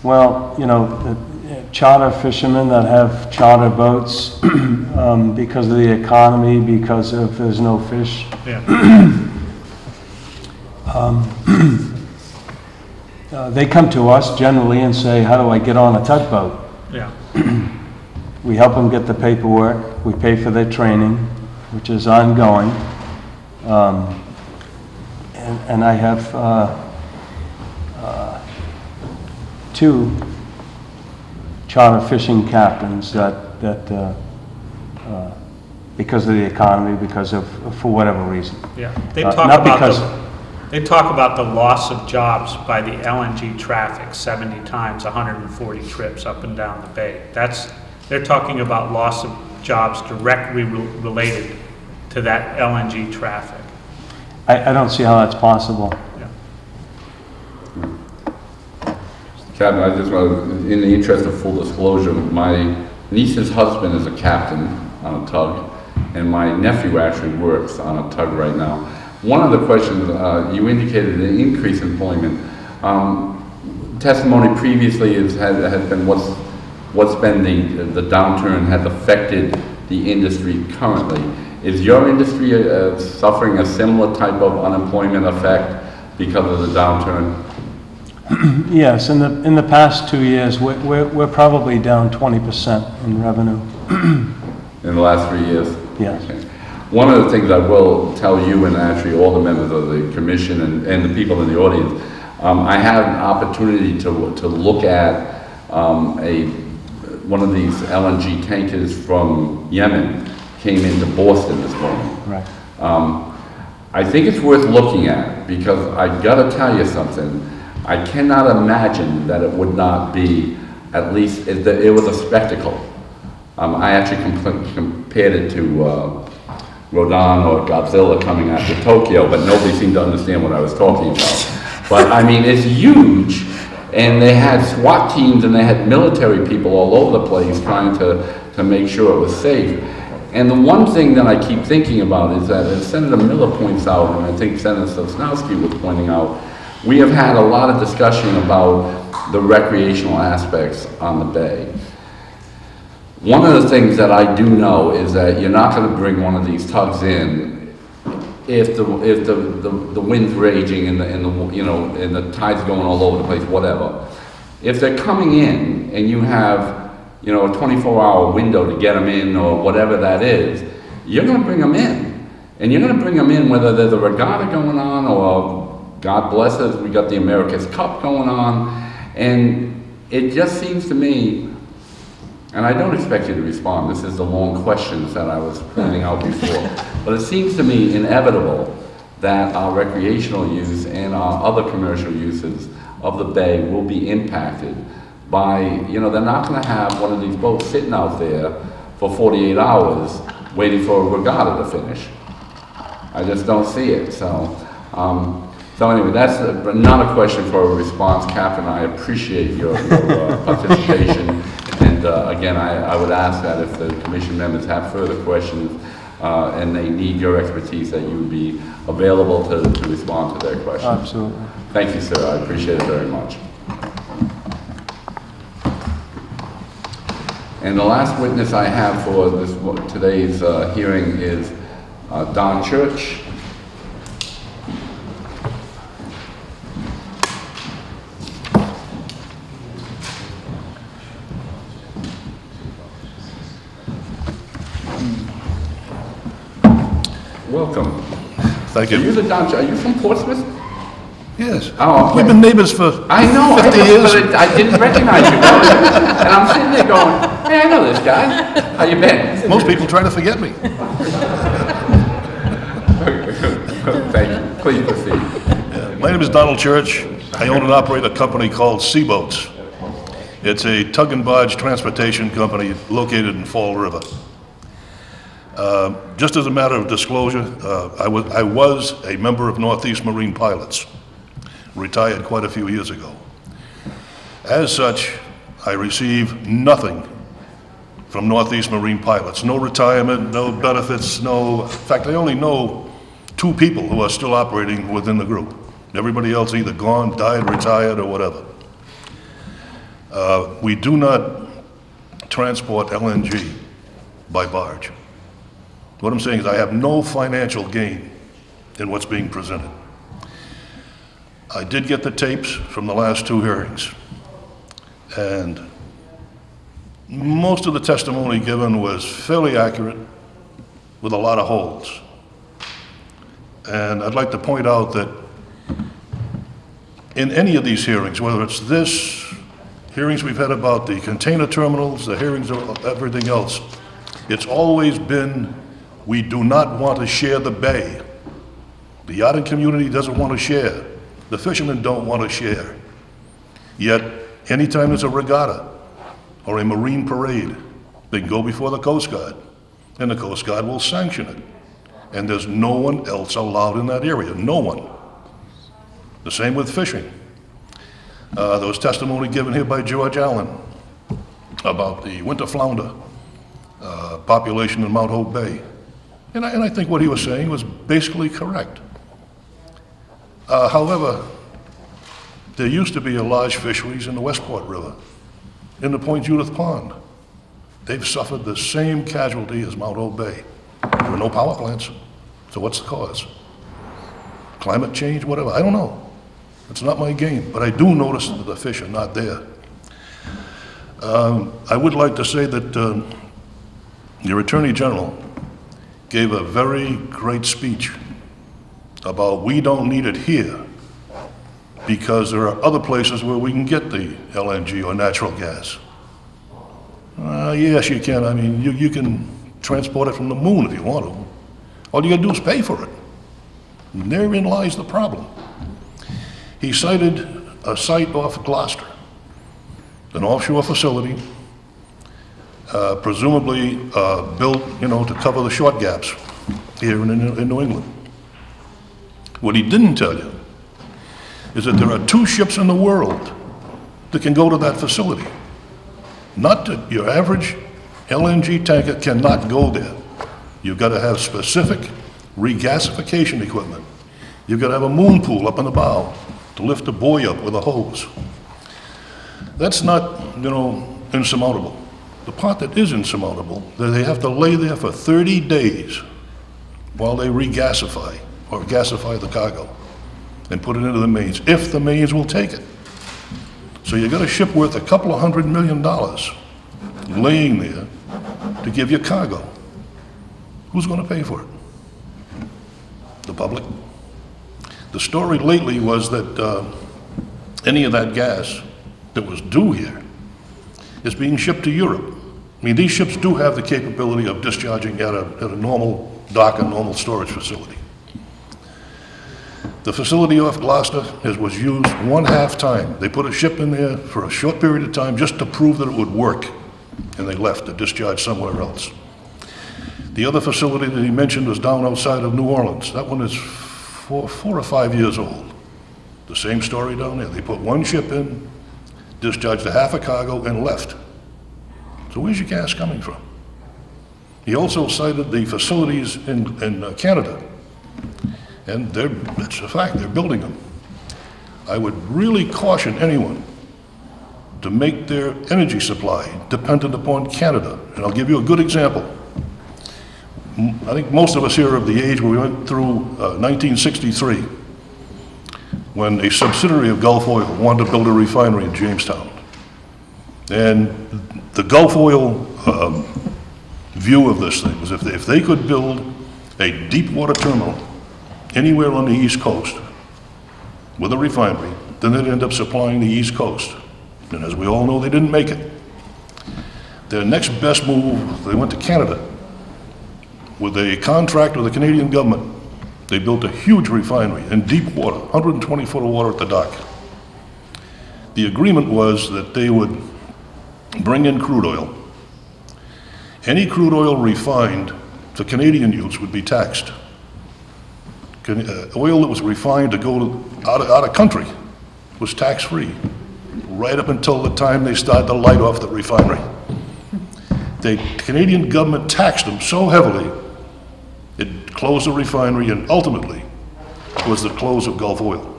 Well, you know, charter fishermen that have charter boats because of the economy, because of there's no fish. Yeah. They come to us generally and say, how do I get on a tugboat? Yeah. We help them get the paperwork. We pay for their training, which is ongoing. And I have two charter fishing captains that because of the economy, because of for whatever reason. Yeah. They talk about the loss of jobs by the LNG traffic 70 times, 140 trips up and down the bay. They're talking about loss of jobs directly related to that LNG traffic. I don't see how that's possible. Yeah. Captain, I just want to, in the interest of full disclosure, my niece's husband is a captain on a tug, and my nephew actually works on a tug right now. One of the questions, you indicated an increased employment. Testimony previously has been what's been the downturn has affected the industry currently. Is your industry suffering a similar type of unemployment effect because of the downturn? Yes, in the past 2 years, we're probably down 20% in revenue. In the last 3 years? Yes. Okay. One of the things I will tell you, and actually all the members of the commission and the people in the audience, I had an opportunity to look at one of these LNG tankers from Yemen came into Boston this morning. Right. I think it's worth looking at, because I gotta tell you something. I cannot imagine that it would not be, at least, it was a spectacle. I actually compared it to Rodan or Godzilla coming after Tokyo, but nobody seemed to understand what I was talking about. But I mean, it's huge, and they had SWAT teams and they had military people all over the place trying to make sure it was safe. And the one thing that I keep thinking about is that, as Senator Miller points out, and I think Senator Sosnowski was pointing out, we have had a lot of discussion about the recreational aspects on the bay. One of the things that I do know is that you're not going to bring one of these tugs in if the wind's raging and the tide's going all over the place, whatever. If they're coming in and you have a 24-hour window to get them in or whatever that is, you're going to bring them in. And you're going to bring them in whether there's a regatta going on or, God bless us, we got the America's Cup going on. And it just seems to me, and I don't expect you to respond, this is the long questions that I was pointing out before, but it seems to me inevitable that our recreational use and our other commercial uses of the bay will be impacted by, they're not going to have one of these boats sitting out there for 48 hours waiting for a regatta to finish. I just don't see it. So anyway, that's not a question for a response, Captain. I appreciate your participation. And again, I would ask that if the commission members have further questions and they need your expertise, that you would be available to respond to their questions. Absolutely. Thank you, sir. I appreciate it very much. And the last witness I have for today's hearing is Don Church. Welcome. Thank you. Are you the Don Church? Are you from Portsmouth? Yes. Oh, okay. We've been neighbors for I know, 50 years. but I didn't recognize you. And I'm sitting there going, hey, I know this guy. How you been? Most people try to forget me. Thank you. Please proceed. My name is Donald Church. I own and operate a company called Seaboats. It's a tug and barge transportation company located in Fall River. Just as a matter of disclosure, I was a member of Northeast Marine Pilots, retired quite a few years ago. As such, I receive nothing from Northeast Marine Pilots. No retirement, no benefits, in fact, I only know 2 people who are still operating within the group. Everybody else either gone, died, retired, or whatever. We do not transport LNG by barge. What I'm saying is I have no financial gain in what's being presented. I did get the tapes from the last two hearings, and most of the testimony given was fairly accurate with a lot of holes. And I'd like to point out that in any of these hearings, whether it's this, hearings we've had about the container terminals, the hearings of everything else, it's always been, we do not want to share the bay. The yachting community doesn't want to share. The fishermen don't want to share. Yet, anytime there's a regatta or a marine parade, they can go before the Coast Guard, and the Coast Guard will sanction it. And there's no one else allowed in that area, no one. The same with fishing. There was testimony given here by George Allen about the winter flounder population in Mount Hope Bay. And I think what he was saying was basically correct. However, there used to be a large fisheries in the Westport River, in the Point Judith Pond. They've suffered the same casualty as Mount Hope Bay. There are no power plants. So what's the cause? Climate change, whatever, I don't know. It's not my game, but I do notice that the fish are not there. I would like to say that your Attorney General gave a very great speech about we don't need it here because there are other places where we can get the LNG or natural gas. Yes, you can. I mean, you can transport it from the moon if you want to. All you gotta do is pay for it. And therein lies the problem. He cited a site off Gloucester, an offshore facility, presumably built, to cover the short gaps here in New England. What he didn't tell you is that there are 2 ships in the world that can go to that facility. Not to, your average LNG tanker cannot go there. You've got to have specific regasification equipment. You've got to have a moon pool up in the bow to lift a buoy up with a hose. That's not, insurmountable. The part that is insurmountable, that they have to lay there for 30 days while they regasify or gasify the cargo and put it into the mains, if the mains will take it. So you got a ship worth a couple of $100 million laying there to give you cargo. Who's going to pay for it? The public. The story lately was that any of that gas that was due here is being shipped to Europe. I mean, these ships do have the capability of discharging at a normal dock and normal storage facility. The facility off Gloucester was used 1/2 time. They put a ship in there for a short period of time just to prove that it would work, and they left to discharge somewhere else. The other facility that he mentioned was down outside of New Orleans. That one is 4 or 5 years old. The same story down there. They put one ship in, discharged a half a cargo, and left. So where's your gas coming from? He also cited the facilities in Canada. And that's a fact, they're building them. I would really caution anyone to make their energy supply dependent upon Canada. And I'll give you a good example. I think most of us here are of the age where we went through 1963, when a subsidiary of Gulf Oil wanted to build a refinery in Jamestown. And the Gulf Oil view of this thing was if they could build a deep water terminal anywhere on the East Coast with a refinery, then they'd end up supplying the East Coast. And as we all know, they didn't make it. Their next best move, they went to Canada. With a contract with the Canadian government, they built a huge refinery in deep water, 120 foot of water at the dock. The agreement was that they would bring in crude oil. Any crude oil refined for Canadian use would be taxed. Oil that was refined to go out of country was tax-free, right up until the time they started to light off the refinery. The Canadian government taxed them so heavily, it closed the refinery, and ultimately was the close of Gulf Oil.